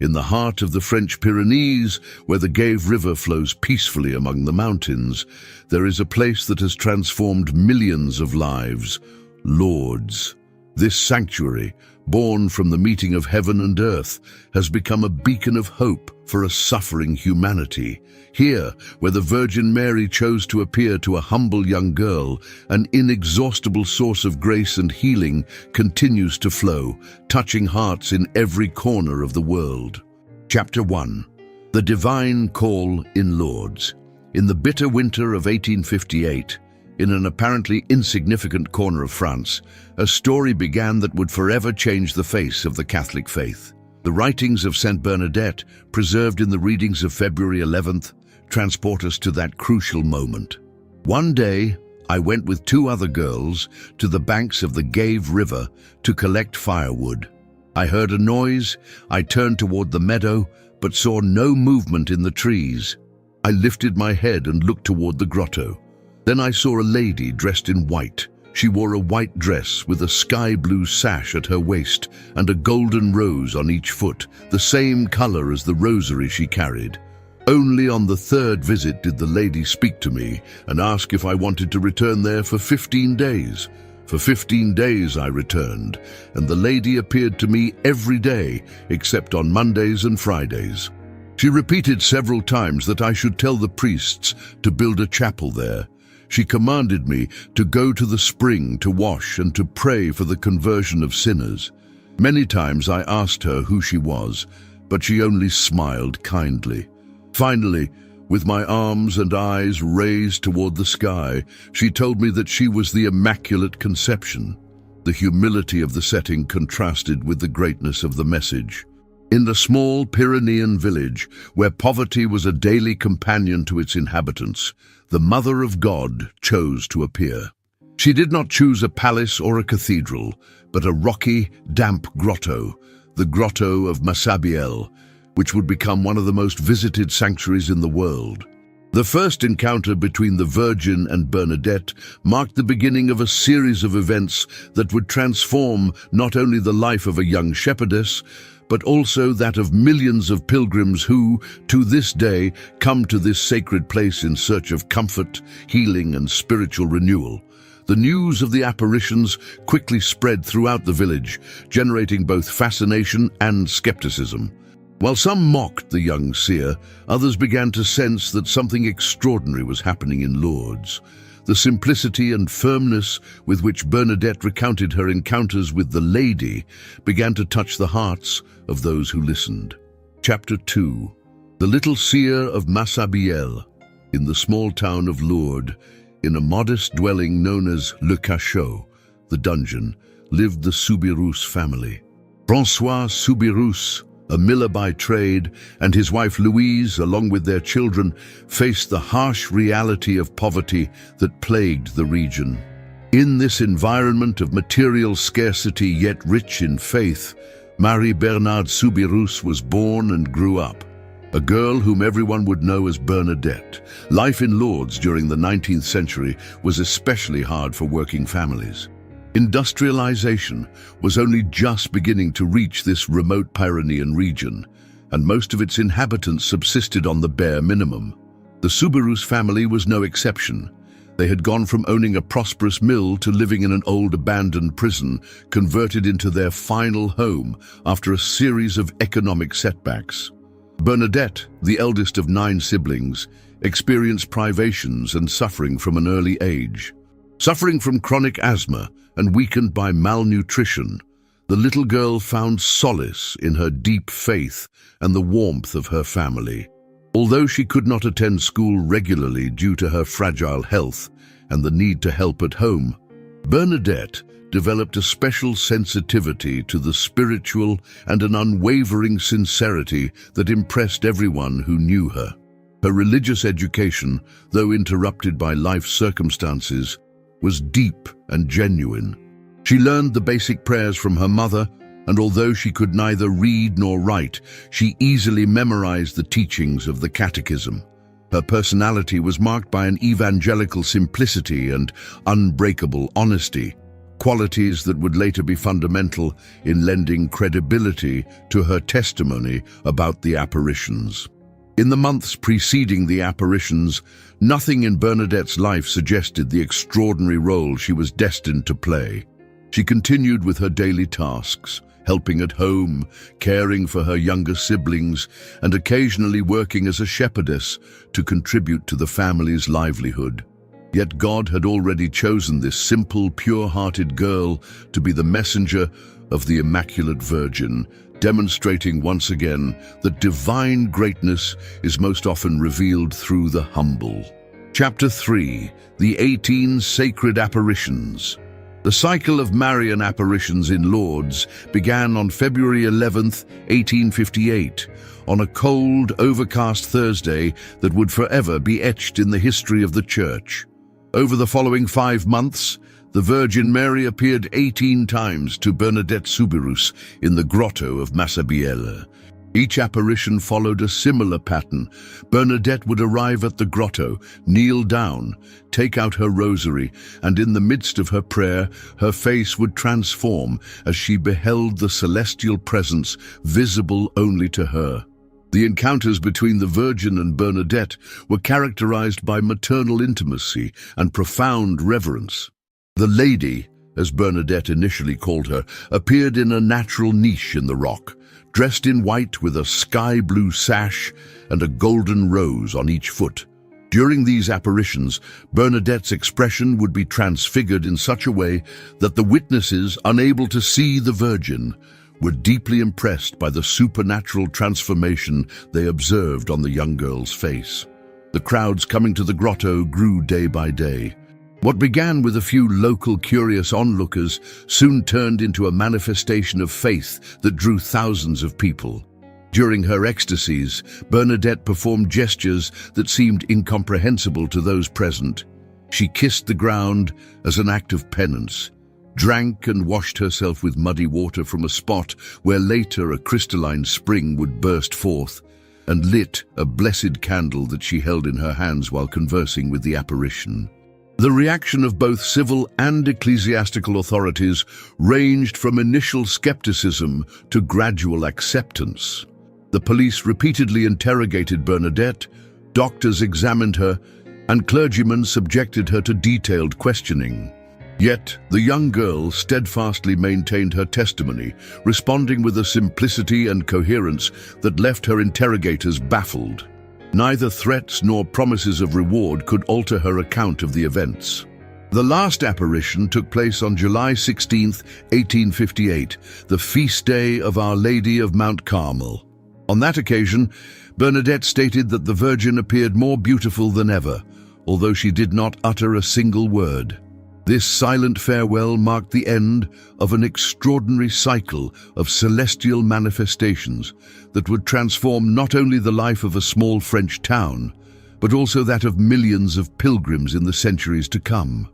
In the heart of the French Pyrenees, where the Gave River flows peacefully among the mountains, there is a place that has transformed millions of lives, Lourdes. This sanctuary, born from the meeting of heaven and earth, has become a beacon of hope for a suffering humanity. Here, where the Virgin Mary chose to appear to a humble young girl, an inexhaustible source of grace and healing continues to flow, touching hearts in every corner of the world. Chapter 1. The Divine Call in Lourdes. In the bitter winter of 1858, in an apparently insignificant corner of France, a story began that would forever change the face of the Catholic faith. The writings of Saint Bernadette, preserved in the readings of February 11th, transport us to that crucial moment. One day, I went with 2 other girls to the banks of the Gave River to collect firewood. I heard a noise. I turned toward the meadow, but saw no movement in the trees. I lifted my head and looked toward the grotto. Then I saw a lady dressed in white. She wore a white dress with a sky-blue sash at her waist and a golden rose on each foot, the same color as the rosary she carried. Only on the 3rd visit did the lady speak to me and ask if I wanted to return there for 15 days. For 15 days I returned, and the lady appeared to me every day except on Mondays and Fridays. She repeated several times that I should tell the priests to build a chapel there. She commanded me to go to the spring to wash and to pray for the conversion of sinners. Many times I asked her who she was, but she only smiled kindly. Finally, with my arms and eyes raised toward the sky, she told me that she was the Immaculate Conception. The humility of the setting contrasted with the greatness of the message. In the small Pyrenean village, where poverty was a daily companion to its inhabitants, the Mother of God chose to appear. She did not choose a palace or a cathedral, but a rocky, damp grotto, the Grotto of Massabielle, which would become one of the most visited sanctuaries in the world. The first encounter between the Virgin and Bernadette marked the beginning of a series of events that would transform not only the life of a young shepherdess, but also that of millions of pilgrims who, to this day, come to this sacred place in search of comfort, healing, and spiritual renewal. The news of the apparitions quickly spread throughout the village, generating both fascination and skepticism. While some mocked the young seer, others began to sense that something extraordinary was happening in Lourdes. The simplicity and firmness with which Bernadette recounted her encounters with the Lady began to touch the hearts of those who listened. Chapter 2. The little seer of Massabielle. In the small town of Lourdes, in a modest dwelling known as Le Cachot, the dungeon, lived the Soubirous family. François Soubirous, a miller by trade, and his wife Louise, along with their children, faced the harsh reality of poverty that plagued the region. In this environment of material scarcity yet rich in faith, Marie-Bernard Soubirous was born and grew up. A girl whom everyone would know as Bernadette. Life in Lourdes during the 19th century was especially hard for working families. Industrialization was only just beginning to reach this remote Pyrenean region, and most of its inhabitants subsisted on the bare minimum. The Soubirous family was no exception. They had gone from owning a prosperous mill to living in an old abandoned prison, converted into their final home after a series of economic setbacks. Bernadette, the eldest of 9 siblings, experienced privations and suffering from an early age. Suffering from chronic asthma and weakened by malnutrition, the little girl found solace in her deep faith and the warmth of her family. Although she could not attend school regularly due to her fragile health and the need to help at home, Bernadette developed a special sensitivity to the spiritual and an unwavering sincerity that impressed everyone who knew her. Her religious education, though interrupted by life circumstances, was deep and genuine. She learned the basic prayers from her mother, and although she could neither read nor write, she easily memorized the teachings of the Catechism. Her personality was marked by an evangelical simplicity and unbreakable honesty. qualities that would later be fundamental in lending credibility to her testimony about the apparitions. In the months preceding the apparitions, nothing in Bernadette's life suggested the extraordinary role she was destined to play. She continued with her daily tasks, helping at home, caring for her younger siblings, and occasionally working as a shepherdess to contribute to the family's livelihood. Yet God had already chosen this simple, pure-hearted girl to be the messenger of the Immaculate Virgin, demonstrating once again that divine greatness is most often revealed through the humble. Chapter 3. The 18 Sacred Apparitions. The cycle of Marian apparitions in Lourdes began on February 11th, 1858, on a cold, overcast Thursday that would forever be etched in the history of the Church. Over the following 5 months, the Virgin Mary appeared 18 times to Bernadette Soubirous in the grotto of Massabielle. Each apparition followed a similar pattern. Bernadette would arrive at the grotto, kneel down, take out her rosary, and in the midst of her prayer, her face would transform as she beheld the celestial presence visible only to her. The encounters between the Virgin and Bernadette were characterized by maternal intimacy and profound reverence. The Lady, as Bernadette initially called her, appeared in a natural niche in the rock, dressed in white with a sky-blue sash and a golden rose on each foot. During these apparitions, Bernadette's expression would be transfigured in such a way that the witnesses, unable to see the Virgin, were deeply impressed by the supernatural transformation they observed on the young girl's face. The crowds coming to the grotto grew day by day. What began with a few local curious onlookers soon turned into a manifestation of faith that drew thousands of people. During her ecstasies, Bernadette performed gestures that seemed incomprehensible to those present. She kissed the ground as an act of penance, drank and washed herself with muddy water from a spot where later a crystalline spring would burst forth, and lit a blessed candle that she held in her hands while conversing with the apparition. The reaction of both civil and ecclesiastical authorities ranged from initial skepticism to gradual acceptance. The police repeatedly interrogated Bernadette, doctors examined her, and clergymen subjected her to detailed questioning. Yet, the young girl steadfastly maintained her testimony, responding with a simplicity and coherence that left her interrogators baffled. Neither threats nor promises of reward could alter her account of the events. The last apparition took place on July 16, 1858, the feast day of Our Lady of Mount Carmel. On that occasion, Bernadette stated that the Virgin appeared more beautiful than ever, although she did not utter a single word. This silent farewell marked the end of an extraordinary cycle of celestial manifestations that would transform not only the life of a small French town, but also that of millions of pilgrims in the centuries to come.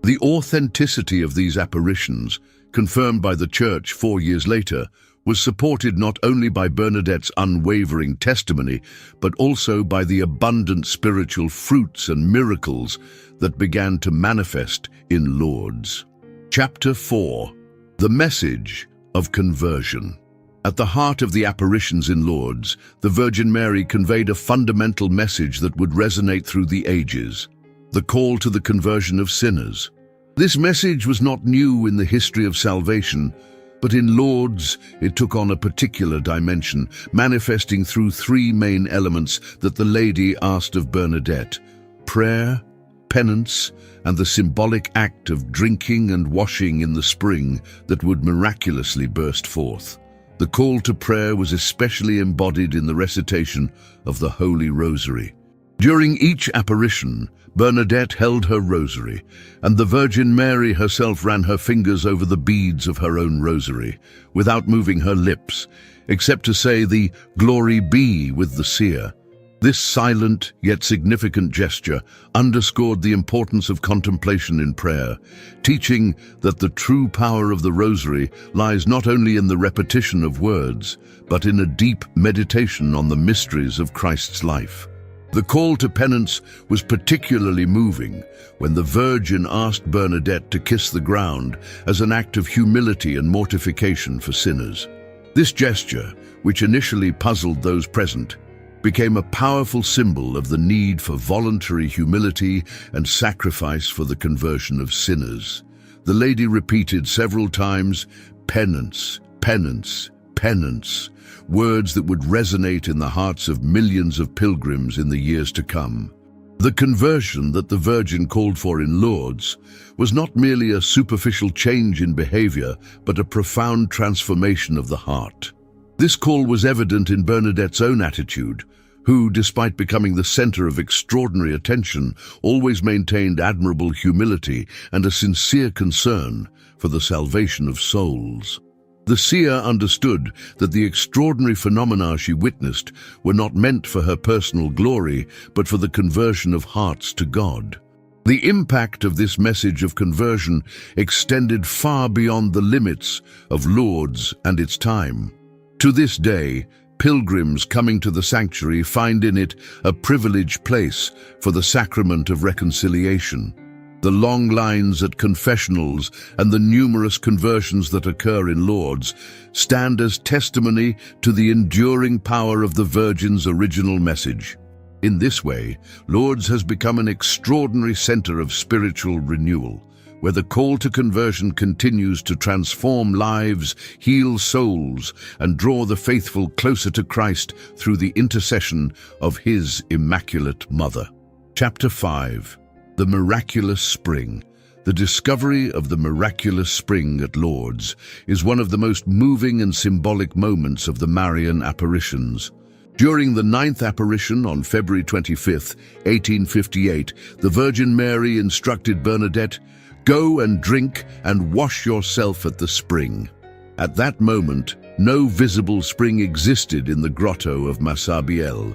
The authenticity of these apparitions, confirmed by the Church 4 years later, was supported not only by Bernadette's unwavering testimony, but also by the abundant spiritual fruits and miracles that began to manifest in Lourdes. Chapter 4. The Message of Conversion. At the heart of the apparitions in Lourdes, the Virgin Mary conveyed a fundamental message that would resonate through the ages: the call to the conversion of sinners. This message was not new in the history of salvation, but in Lourdes it took on a particular dimension, manifesting through 3 main elements that the Lady asked of Bernadette: prayer, penance, and the symbolic act of drinking and washing in the spring that would miraculously burst forth. The call to prayer was especially embodied in the recitation of the Holy Rosary. During each apparition, Bernadette held her rosary, and the Virgin Mary herself ran her fingers over the beads of her own rosary, without moving her lips, except to say the "Glory be" with the seer. This silent yet significant gesture underscored the importance of contemplation in prayer, teaching that the true power of the Rosary lies not only in the repetition of words, but in a deep meditation on the mysteries of Christ's life. The call to penance was particularly moving when the Virgin asked Bernadette to kiss the ground as an act of humility and mortification for sinners. This gesture, which initially puzzled those present, became a powerful symbol of the need for voluntary humility and sacrifice for the conversion of sinners. The lady repeated several times, "Penance, penance, penance," words that would resonate in the hearts of millions of pilgrims in the years to come. The conversion that the Virgin called for in Lourdes was not merely a superficial change in behavior, but a profound transformation of the heart. This call was evident in Bernadette's own attitude, who, despite becoming the center of extraordinary attention, always maintained admirable humility and a sincere concern for the salvation of souls. The seer understood that the extraordinary phenomena she witnessed were not meant for her personal glory, but for the conversion of hearts to God. The impact of this message of conversion extended far beyond the limits of Lourdes and its time. To this day, pilgrims coming to the sanctuary find in it a privileged place for the sacrament of reconciliation. The long lines at confessionals and the numerous conversions that occur in Lourdes stand as testimony to the enduring power of the Virgin's original message. In this way, Lourdes has become an extraordinary center of spiritual renewal, where the call to conversion continues to transform lives, heal souls, and draw the faithful closer to Christ through the intercession of His Immaculate Mother. Chapter 5. The Miraculous Spring. The discovery of the miraculous spring at Lourdes is one of the most moving and symbolic moments of the Marian apparitions. During the 9th apparition on February 25, 1858, the Virgin Mary instructed Bernadette, "Go and drink and wash yourself at the spring." At that moment, no visible spring existed in the grotto of Massabielle.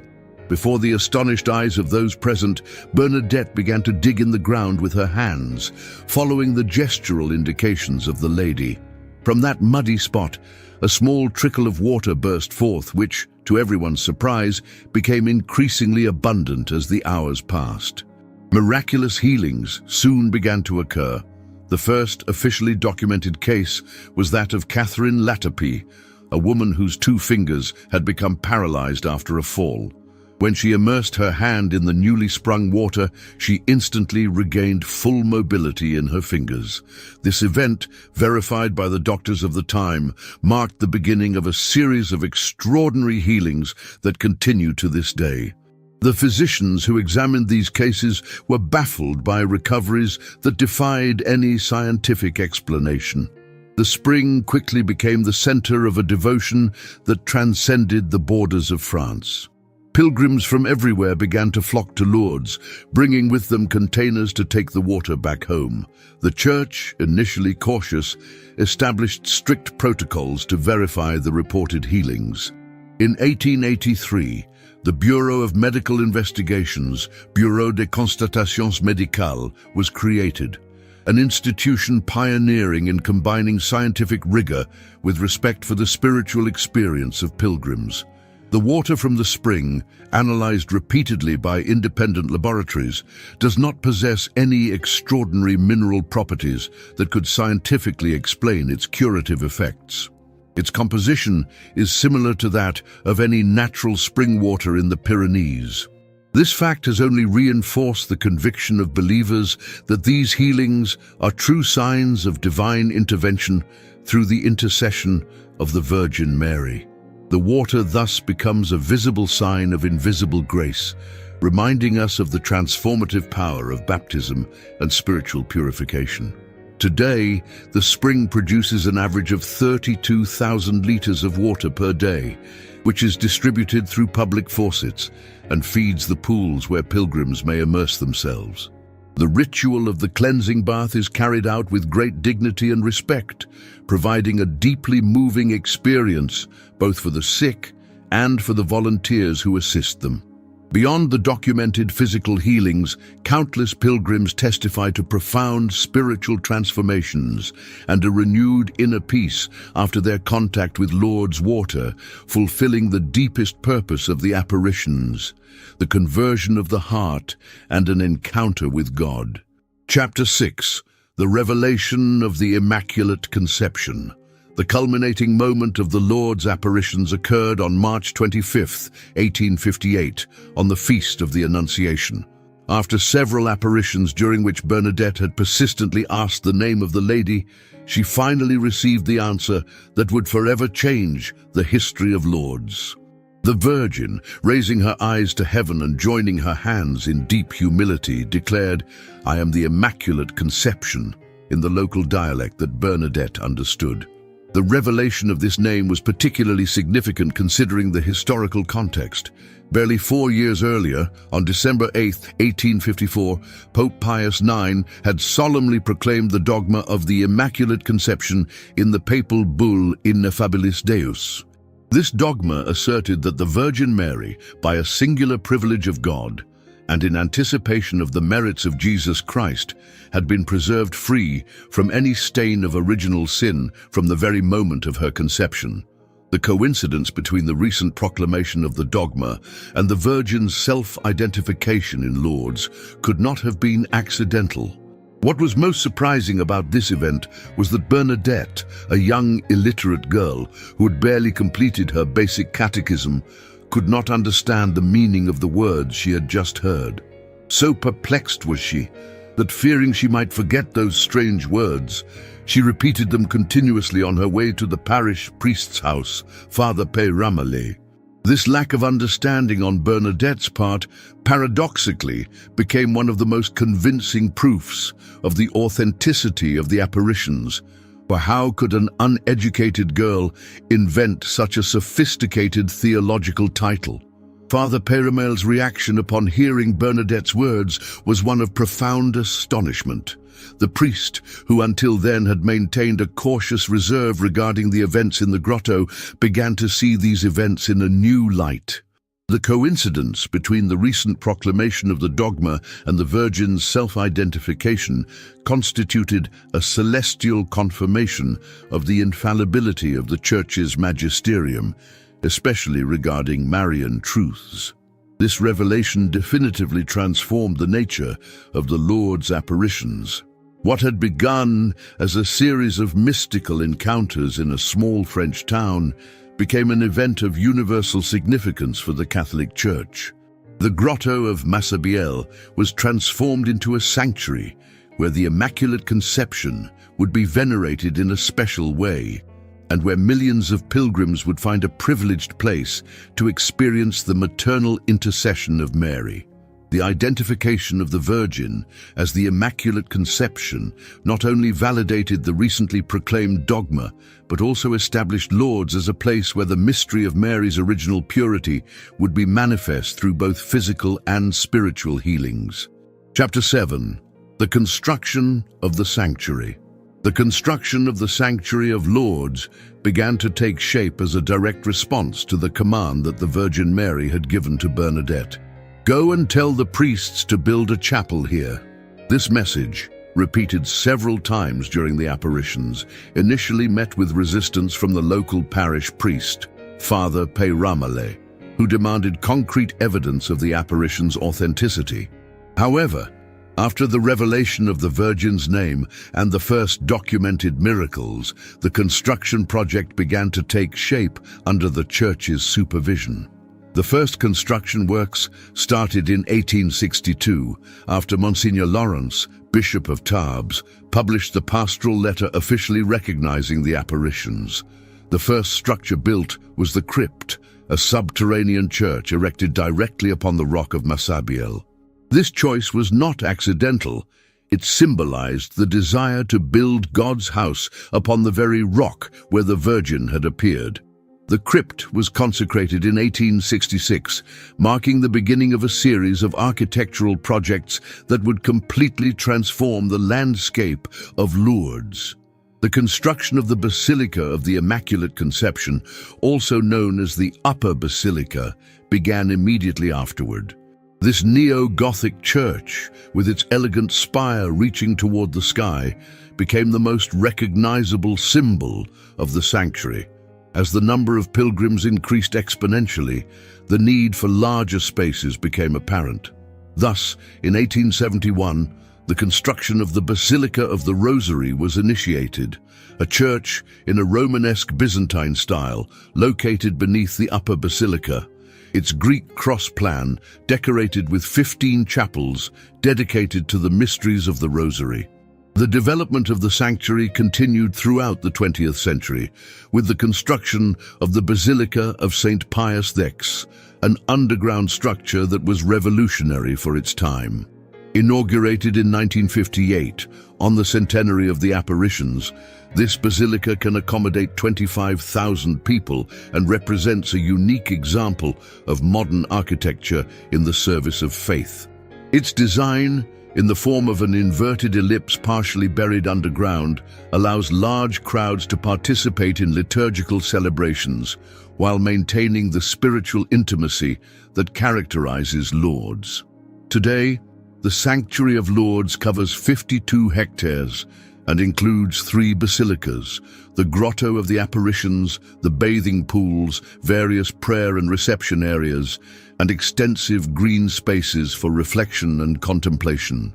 Before the astonished eyes of those present, Bernadette began to dig in the ground with her hands, following the gestural indications of the lady. From that muddy spot, a small trickle of water burst forth, which, to everyone's surprise, became increasingly abundant as the hours passed. Miraculous healings soon began to occur. The first officially documented case was that of Catherine Latapie, a woman whose 2 fingers had become paralyzed after a fall. When she immersed her hand in the newly sprung water, she instantly regained full mobility in her fingers. This event, verified by the doctors of the time, marked the beginning of a series of extraordinary healings that continue to this day. The physicians who examined these cases were baffled by recoveries that defied any scientific explanation. The spring quickly became the center of a devotion that transcended the borders of France. Pilgrims from everywhere began to flock to Lourdes, bringing with them containers to take the water back home. The Church, initially cautious, established strict protocols to verify the reported healings. In 1883, the Bureau of Medical Investigations, Bureau de Constatations Médicales, was created, an institution pioneering in combining scientific rigor with respect for the spiritual experience of pilgrims. The water from the spring, analyzed repeatedly by independent laboratories, does not possess any extraordinary mineral properties that could scientifically explain its curative effects. Its composition is similar to that of any natural spring water in the Pyrenees. This fact has only reinforced the conviction of believers that these healings are true signs of divine intervention through the intercession of the Virgin Mary. The water thus becomes a visible sign of invisible grace, reminding us of the transformative power of baptism and spiritual purification. Today, the spring produces an average of 32,000 liters of water per day, which is distributed through public faucets and feeds the pools where pilgrims may immerse themselves. The ritual of the cleansing bath is carried out with great dignity and respect, providing a deeply moving experience both for the sick and for the volunteers who assist them. Beyond the documented physical healings, countless pilgrims testify to profound spiritual transformations and a renewed inner peace after their contact with Lourdes water, fulfilling the deepest purpose of the apparitions, the conversion of the heart and an encounter with God. Chapter 6. The Revelation of the Immaculate Conception. The culminating moment of the Lourdes apparitions occurred on March 25, 1858, on the Feast of the Annunciation. After several apparitions during which Bernadette had persistently asked the name of the Lady, she finally received the answer that would forever change the history of Lourdes. The Virgin, raising her eyes to heaven and joining her hands in deep humility, declared, "I am the Immaculate Conception," in the local dialect that Bernadette understood. The revelation of this name was particularly significant considering the historical context. Barely 4 years earlier, on December 8, 1854, Pope Pius IX had solemnly proclaimed the dogma of the Immaculate Conception in the papal bull Ineffabilis Deus. This dogma asserted that the Virgin Mary, by a singular privilege of God, and in anticipation of the merits of Jesus Christ, had been preserved free from any stain of original sin from the very moment of her conception. The coincidence between the recent proclamation of the dogma and the Virgin's self-identification in Lourdes could not have been accidental. What was most surprising about this event was that Bernadette, a young illiterate girl who had barely completed her basic catechism, could not understand the meaning of the words she had just heard. So perplexed was she that, fearing she might forget those strange words, she repeated them continuously on her way to the parish priest's house, Father Peyramale. This lack of understanding on Bernadette's part, paradoxically, became one of the most convincing proofs of the authenticity of the apparitions. For how could an uneducated girl invent such a sophisticated theological title? Father Peyramale's reaction upon hearing Bernadette's words was one of profound astonishment. The priest, who until then had maintained a cautious reserve regarding the events in the grotto, began to see these events in a new light. The coincidence between the recent proclamation of the dogma and the Virgin's self-identification constituted a celestial confirmation of the infallibility of the Church's magisterium, especially regarding Marian truths. This revelation definitively transformed the nature of the Lourdes apparitions. What had begun as a series of mystical encounters in a small French town became an event of universal significance for the Catholic Church. The grotto of Massabielle was transformed into a sanctuary where the Immaculate Conception would be venerated in a special way, and where millions of pilgrims would find a privileged place to experience the maternal intercession of Mary. The identification of the Virgin as the Immaculate Conception not only validated the recently proclaimed dogma, but also established Lourdes as a place where the mystery of Mary's original purity would be manifest through both physical and spiritual healings. Chapter 7. The Construction of the Sanctuary. The construction of the Sanctuary of Lourdes began to take shape as a direct response to the command that the Virgin Mary had given to Bernadette. "Go and tell the priests to build a chapel here." This message, repeated several times during the apparitions, initially met with resistance from the local parish priest, Father Peyramale, who demanded concrete evidence of the apparition's authenticity. However, after the revelation of the Virgin's name and the first documented miracles, the construction project began to take shape under the Church's supervision. The first construction works started in 1862 after Monsignor Lawrence, Bishop of Tarbes, published the pastoral letter officially recognizing the apparitions. The first structure built was the crypt, a subterranean church erected directly upon the rock of Massabielle. This choice was not accidental. It symbolized the desire to build God's house upon the very rock where the Virgin had appeared. The crypt was consecrated in 1866, marking the beginning of a series of architectural projects that would completely transform the landscape of Lourdes. The construction of the Basilica of the Immaculate Conception, also known as the Upper Basilica, began immediately afterward. This neo-Gothic church, with its elegant spire reaching toward the sky, became the most recognizable symbol of the sanctuary. As the number of pilgrims increased exponentially, the need for larger spaces became apparent. Thus, in 1871, the construction of the Basilica of the Rosary was initiated, a church in a Romanesque Byzantine style located beneath the upper basilica. Its Greek cross plan decorated with 15 chapels dedicated to the mysteries of the Rosary. The development of the sanctuary continued throughout the 20th century, with the construction of the Basilica of Saint Pius X, an underground structure that was revolutionary for its time. Inaugurated in 1958, on the centenary of the apparitions, this basilica can accommodate 25,000 people and represents a unique example of modern architecture in the service of faith. Its design, in the form of an inverted ellipse partially buried underground, allows large crowds to participate in liturgical celebrations while maintaining the spiritual intimacy that characterizes Lourdes. Today, the Sanctuary of Lourdes covers 52 hectares and includes 3 basilicas, the Grotto of the Apparitions, the bathing pools, various prayer and reception areas, and extensive green spaces for reflection and contemplation.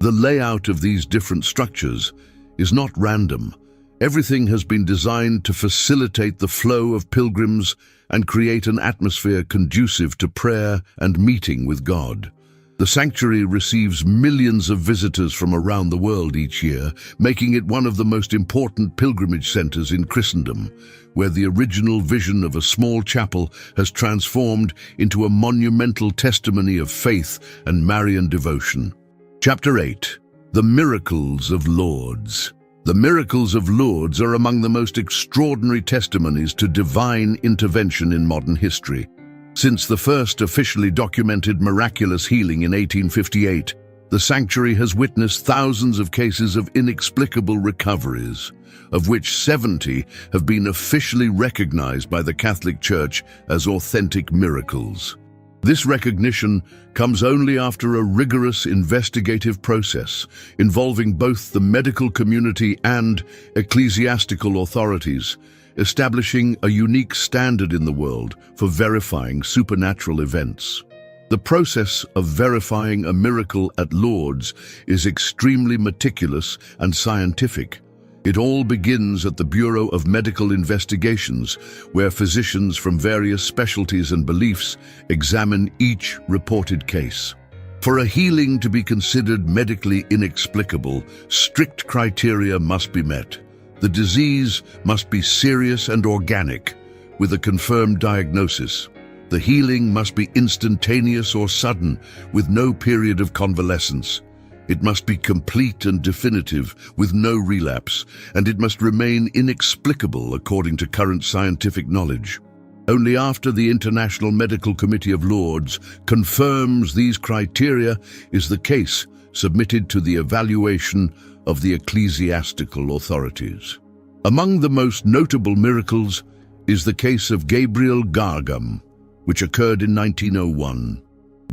The layout of these different structures is not random. Everything has been designed to facilitate the flow of pilgrims and create an atmosphere conducive to prayer and meeting with God. The sanctuary receives millions of visitors from around the world each year, making it one of the most important pilgrimage centers in Christendom, where the original vision of a small chapel has transformed into a monumental testimony of faith and Marian devotion. Chapter 8. The Miracles of Lourdes. The miracles of Lourdes are among the most extraordinary testimonies to divine intervention in modern history. Since the first officially documented miraculous healing in 1858, the sanctuary has witnessed thousands of cases of inexplicable recoveries, of which 70 have been officially recognized by the Catholic Church as authentic miracles. This recognition comes only after a rigorous investigative process involving both the medical community and ecclesiastical authorities, establishing a unique standard in the world for verifying supernatural events. The process of verifying a miracle at Lourdes is extremely meticulous and scientific. It all begins at the Bureau of Medical Investigations, where physicians from various specialties and beliefs examine each reported case. For a healing to be considered medically inexplicable, strict criteria must be met. The disease must be serious and organic, with a confirmed diagnosis. The healing must be instantaneous or sudden, with no period of convalescence. It must be complete and definitive, with no relapse, and it must remain inexplicable according to current scientific knowledge. Only after the International Medical Committee of Lourdes confirms these criteria is the case submitted to the evaluation of the ecclesiastical authorities. Among the most notable miracles is the case of Gabriel Gargam, which occurred in 1901.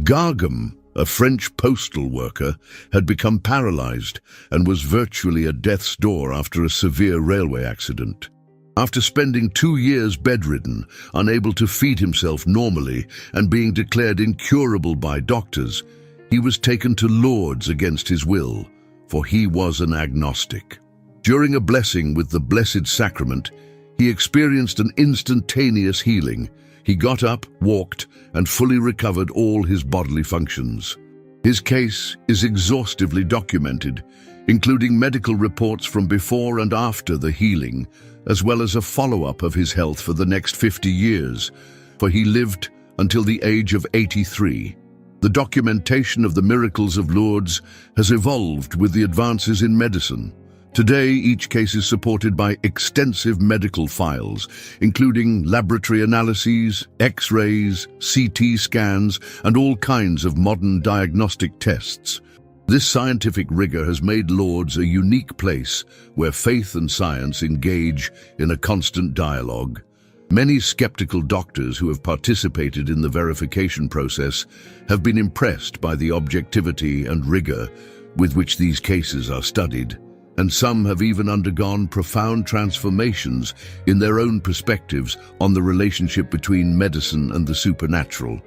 Gargam, a French postal worker, had become paralyzed and was virtually at death's door after a severe railway accident. After spending 2 years bedridden, unable to feed himself normally, and being declared incurable by doctors, he was taken to Lourdes against his will, for he was an agnostic. During a blessing with the Blessed Sacrament, he experienced an instantaneous healing. He got up, walked, and fully recovered all his bodily functions. His case is exhaustively documented, including medical reports from before and after the healing, as well as a follow-up of his health for the next 50 years, for he lived until the age of 83. The documentation of the miracles of Lourdes has evolved with the advances in medicine. Today, each case is supported by extensive medical files, including laboratory analyses, X-rays, CT scans, and all kinds of modern diagnostic tests. This scientific rigor has made Lourdes a unique place where faith and science engage in a constant dialogue. Many skeptical doctors who have participated in the verification process have been impressed by the objectivity and rigor with which these cases are studied, and some have even undergone profound transformations in their own perspectives on the relationship between medicine and the supernatural.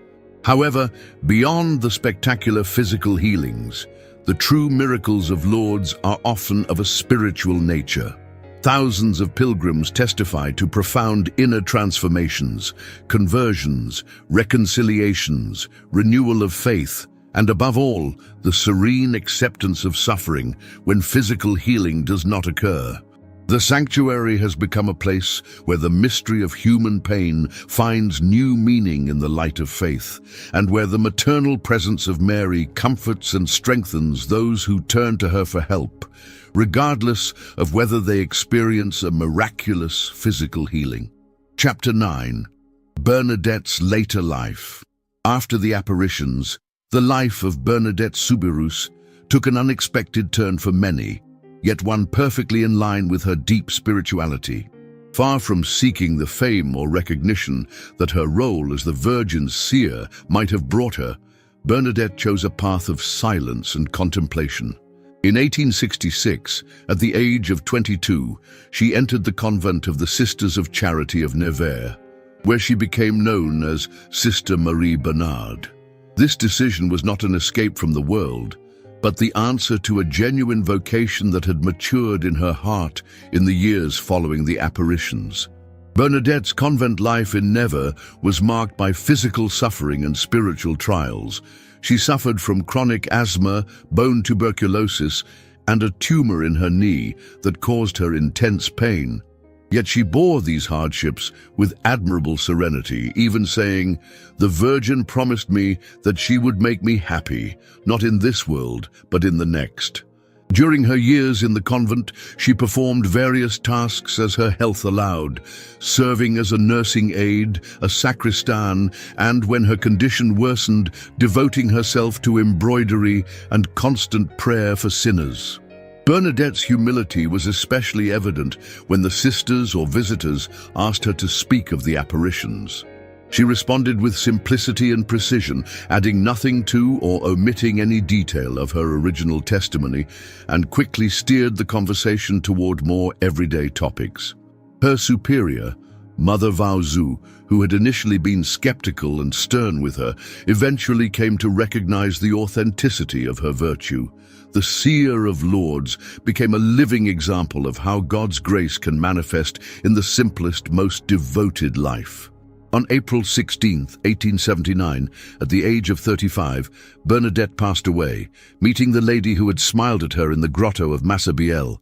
However, beyond the spectacular physical healings, the true miracles of Lourdes are often of a spiritual nature. Thousands of pilgrims testify to profound inner transformations, conversions, reconciliations, renewal of faith, and above all, the serene acceptance of suffering when physical healing does not occur. The sanctuary has become a place where the mystery of human pain finds new meaning in the light of faith, and where the maternal presence of Mary comforts and strengthens those who turn to her for help, regardless of whether they experience a miraculous physical healing. Chapter 9. Bernadette's later life. After the apparitions, the life of Bernadette Soubirous took an unexpected turn for many, yet one perfectly in line with her deep spirituality. Far from seeking the fame or recognition that her role as the Virgin's seer might have brought her, Bernadette chose a path of silence and contemplation. In 1866, at the age of 22, she entered the convent of the Sisters of Charity of Nevers, where she became known as Sister Marie Bernard. This decision was not an escape from the world, but the answer to a genuine vocation that had matured in her heart in the years following the apparitions. Bernadette's convent life in Nevers was marked by physical suffering and spiritual trials. She suffered from chronic asthma, bone tuberculosis, and a tumor in her knee that caused her intense pain. Yet she bore these hardships with admirable serenity, even saying, "The Virgin promised me that she would make me happy, not in this world, but in the next." During her years in the convent, she performed various tasks as her health allowed, serving as a nursing aide, a sacristan, and when her condition worsened, devoting herself to embroidery and constant prayer for sinners. Bernadette's humility was especially evident when the sisters or visitors asked her to speak of the apparitions. She responded with simplicity and precision, adding nothing to or omitting any detail of her original testimony, and quickly steered the conversation toward more everyday topics. Her superior, Mother Vauzou, who had initially been skeptical and stern with her, eventually came to recognize the authenticity of her virtue. The Seer of Lourdes became a living example of how God's grace can manifest in the simplest, most devoted life. On April 16, 1879, at the age of 35, Bernadette passed away, meeting the lady who had smiled at her in the grotto of Massabielle.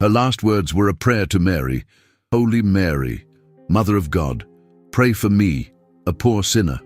Her last words were a prayer to Mary, "Holy Mary, Mother of God, pray for me, a poor sinner."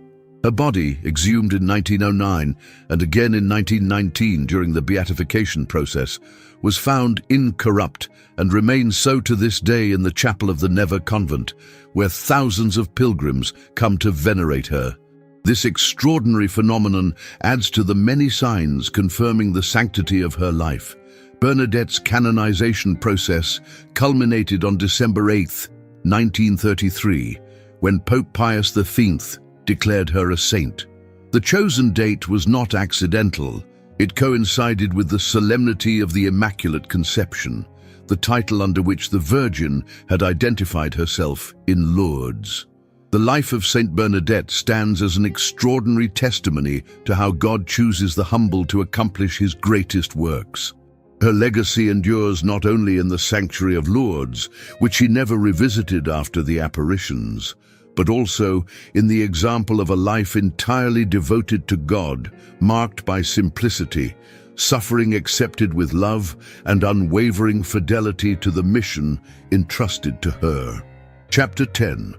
Her body, exhumed in 1909 and again in 1919 during the beatification process, was found incorrupt and remains so to this day in the chapel of the Nevers convent, where thousands of pilgrims come to venerate her. This extraordinary phenomenon adds to the many signs confirming the sanctity of her life. Bernadette's canonization process culminated on December 8, 1933, when Pope Pius V declared her a saint. The chosen date was not accidental. It coincided with the solemnity of the Immaculate Conception, the title under which the Virgin had identified herself in Lourdes. The life of Saint Bernadette stands as an extraordinary testimony to how God chooses the humble to accomplish his greatest works. Her legacy endures not only in the sanctuary of Lourdes, which she never revisited after the apparitions, but also in the example of a life entirely devoted to God, marked by simplicity, suffering accepted with love, and unwavering fidelity to the mission entrusted to her. Chapter 10.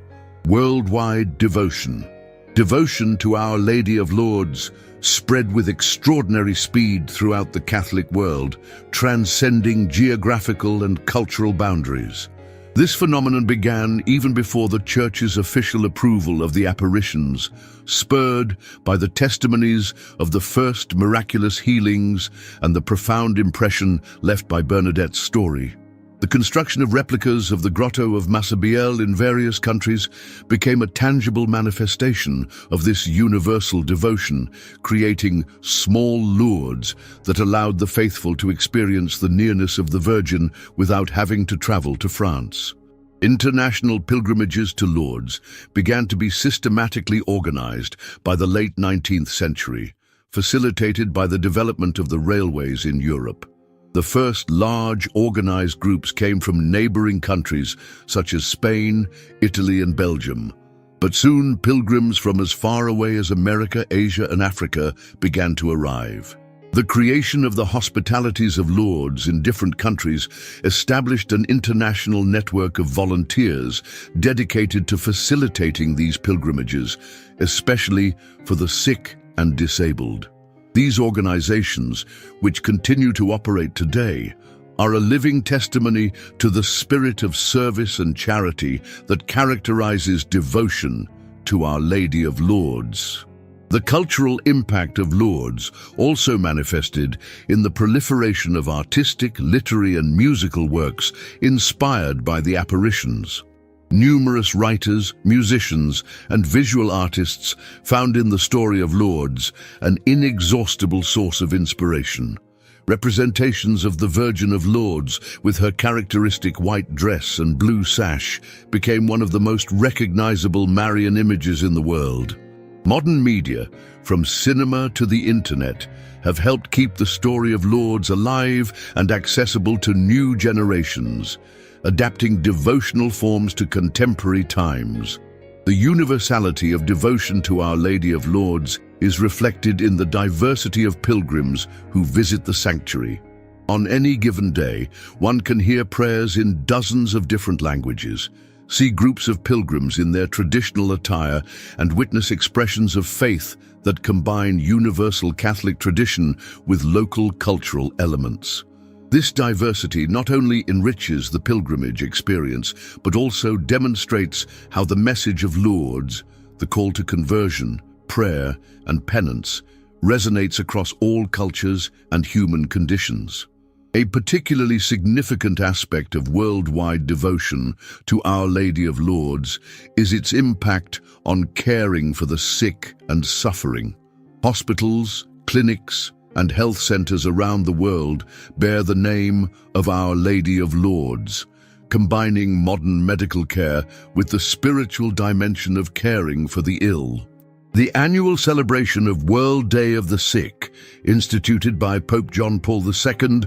Worldwide Devotion. Devotion to Our Lady of Lourdes spread with extraordinary speed throughout the Catholic world, transcending geographical and cultural boundaries. This phenomenon began even before the Church's official approval of the apparitions, spurred by the testimonies of the first miraculous healings and the profound impression left by Bernadette's story. The construction of replicas of the Grotto of Massabielle in various countries became a tangible manifestation of this universal devotion, creating small Lourdes that allowed the faithful to experience the nearness of the Virgin without having to travel to France. International pilgrimages to Lourdes began to be systematically organized by the late 19th century, facilitated by the development of the railways in Europe. The first large organized groups came from neighboring countries such as Spain, Italy, and Belgium. But soon pilgrims from as far away as America, Asia, and Africa began to arrive. The creation of the Hospitalities of Lourdes in different countries established an international network of volunteers dedicated to facilitating these pilgrimages, especially for the sick and disabled. These organizations, which continue to operate today, are a living testimony to the spirit of service and charity that characterizes devotion to Our Lady of Lourdes. The cultural impact of Lourdes also manifested in the proliferation of artistic, literary, and musical works inspired by the apparitions. Numerous writers, musicians, and visual artists found in the story of Lourdes an inexhaustible source of inspiration. Representations of the Virgin of Lourdes with her characteristic white dress and blue sash became one of the most recognizable Marian images in the world. Modern media, from cinema to the internet, have helped keep the story of Lourdes alive and accessible to new generations, adapting devotional forms to contemporary times. The universality of devotion to Our Lady of Lourdes is reflected in the diversity of pilgrims who visit the sanctuary. On any given day, one can hear prayers in dozens of different languages, see groups of pilgrims in their traditional attire, and witness expressions of faith that combine universal Catholic tradition with local cultural elements. This diversity not only enriches the pilgrimage experience, but also demonstrates how the message of Lourdes, the call to conversion, prayer, and penance, resonates across all cultures and human conditions. A particularly significant aspect of worldwide devotion to Our Lady of Lourdes is its impact on caring for the sick and suffering. Hospitals, clinics, and health centers around the world bear the name of Our Lady of Lourdes, combining modern medical care with the spiritual dimension of caring for the ill. The annual celebration of World Day of the Sick, instituted by Pope John Paul II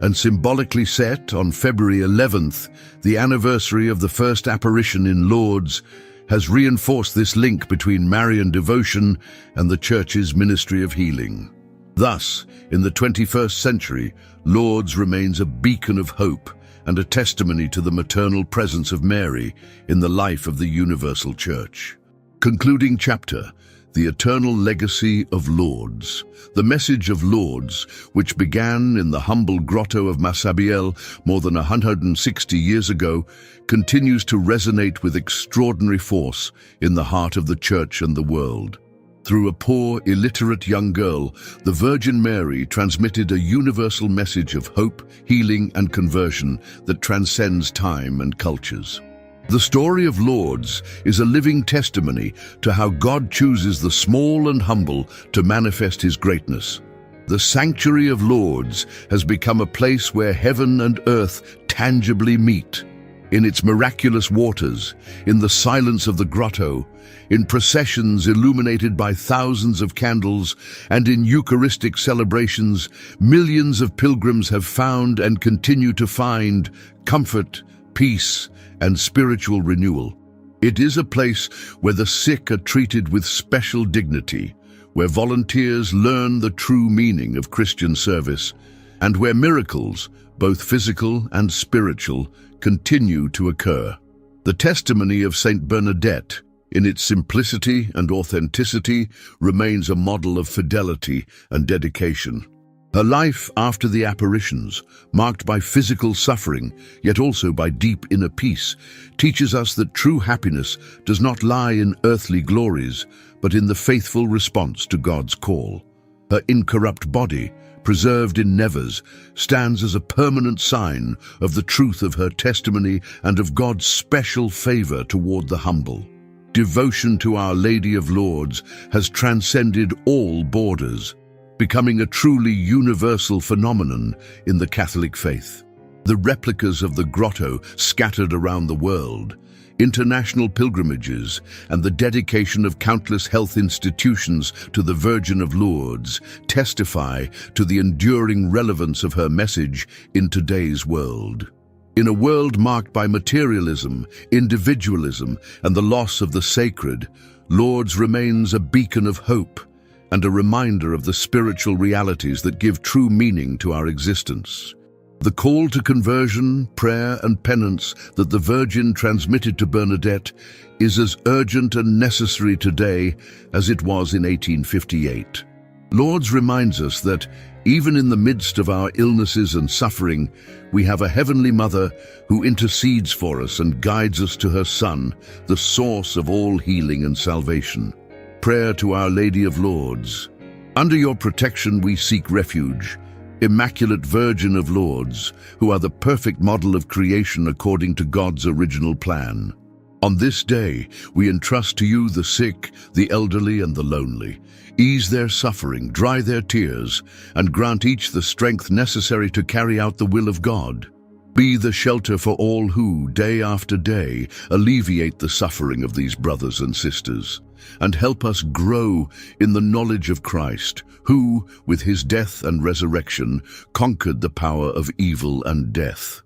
and symbolically set on February 11th, the anniversary of the first apparition in Lourdes, has reinforced this link between Marian devotion and the Church's ministry of healing. Thus, in the 21st century, Lourdes remains a beacon of hope and a testimony to the maternal presence of Mary in the life of the Universal Church. Concluding chapter, The Eternal Legacy of Lourdes. The message of Lourdes, which began in the humble grotto of Massabielle more than 160 years ago, continues to resonate with extraordinary force in the heart of the Church and the world. Through a poor, illiterate young girl, the Virgin Mary transmitted a universal message of hope, healing, and conversion that transcends time and cultures. The story of Lourdes is a living testimony to how God chooses the small and humble to manifest His greatness. The sanctuary of Lourdes has become a place where heaven and earth tangibly meet. In its miraculous waters, in the silence of the grotto, in processions illuminated by thousands of candles, and in Eucharistic celebrations, millions of pilgrims have found and continue to find comfort, peace, and spiritual renewal. It is a place where the sick are treated with special dignity, where volunteers learn the true meaning of Christian service, and where miracles, both physical and spiritual, continue to occur. The testimony of Saint Bernadette, in its simplicity and authenticity, remains a model of fidelity and dedication. Her life after the apparitions, marked by physical suffering, yet also by deep inner peace, teaches us that true happiness does not lie in earthly glories, but in the faithful response to God's call. Her incorrupt body, preserved in nevers, stands as a permanent sign of the truth of her testimony and of God's special favor toward the humble. Devotion to Our Lady of Lourdes has transcended all borders, becoming a truly universal phenomenon in the Catholic faith. The replicas of the grotto scattered around the world, international pilgrimages, and the dedication of countless health institutions to the Virgin of Lourdes testify to the enduring relevance of her message in today's world. In a world marked by materialism, individualism, and the loss of the sacred, Lourdes remains a beacon of hope and a reminder of the spiritual realities that give true meaning to our existence. The call to conversion, prayer, and penance that the Virgin transmitted to Bernadette is as urgent and necessary today as it was in 1858. Lourdes reminds us that, even in the midst of our illnesses and suffering, we have a Heavenly Mother who intercedes for us and guides us to her Son, the source of all healing and salvation. Prayer to Our Lady of Lourdes. Under your protection we seek refuge, Immaculate Virgin of Lourdes, who are the perfect model of creation according to God's original plan. On this day, we entrust to you the sick, the elderly, and the lonely. Ease their suffering, dry their tears, and grant each the strength necessary to carry out the will of God. Be the shelter for all who, day after day, alleviate the suffering of these brothers and sisters, and help us grow in the knowledge of Christ, who, with his death and resurrection, conquered the power of evil and death.